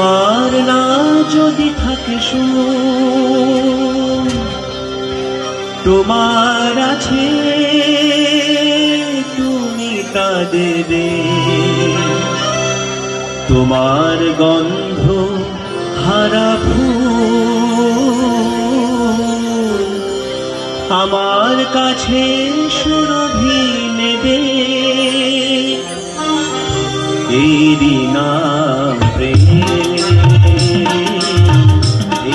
তোমার না যদি থাকে সুর, তোমার আছে তুমি তা দেবে। তোমার গন্ধ হারা ফুল আমার কাছে সুরভি নেবে। এরি নাম প্রেম,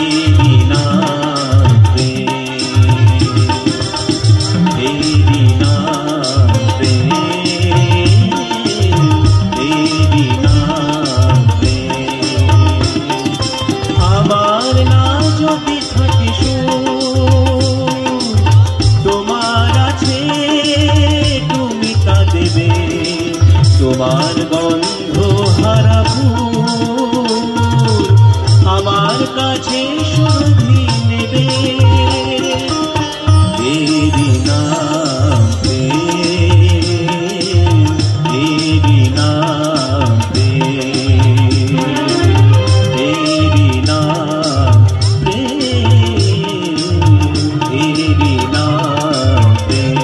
এরি নাম প্রেম, এরি নাম প্রেম, এরি নাম প্রেম। আমার না যদি থাকে সুর, তোমার আছে তুমি তা দেবে। তোমার গন্ধ হারা ফুল আমার কাছে সুরভি নেবে। এরি নাম প্রেম, এরি নাম প্রেম, এরি নাম প্রেম, এরি নাম প্রেম।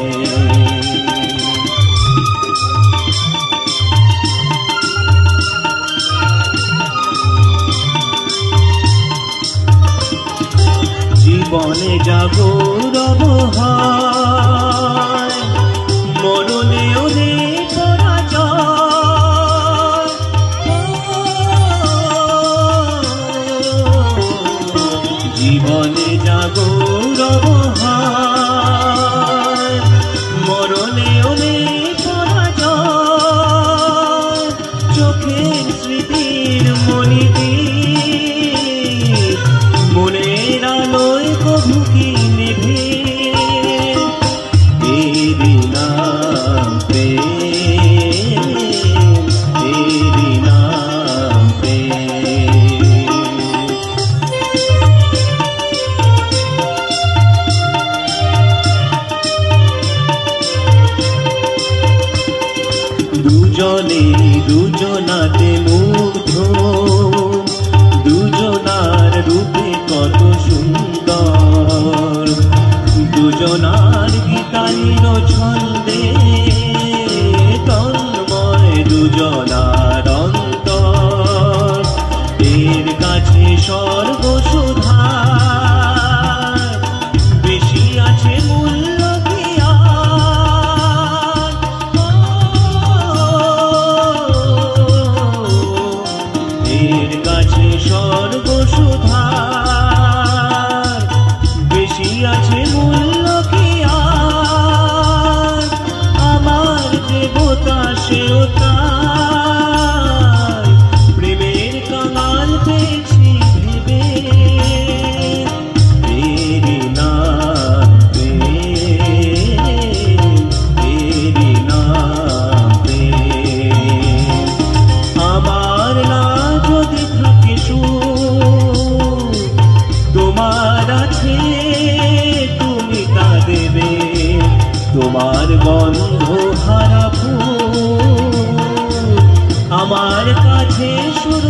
জীবনে জাগরব হয়, মরণে ওরে পরাজয়। জীবনে জাগরব হয়, মরণে ওরে পরাজয়। চোখের স্মৃতির মণিতে মনের আলোয় কভু কি নেভে। এরি নাম প্রেম, এরি নাম প্রেম। দুজনে দুজনাতে মুগ্ধ, দুজনার রূপে কত সুন্দর। দুজনার গীতালির ছন্দে তন্ময় দুজনার অন্তর। এর কাছে সর্বসুধা বেশি আছে মূল্য কি আর? এর কাছে সর্বসুধা বেশি আছে মূল্য কি আর? আমার দেবতা সেও তাই প্রেমের কাঙাল পেয়েছি ভেবে। এরি নাম প্রেম, এরি নাম প্রেম। আমার না যদি থাকে সুর, তোমার আছে তুমি তা দেবে। তোমার গন্ধ হারা ফুল আমার কাছে সুর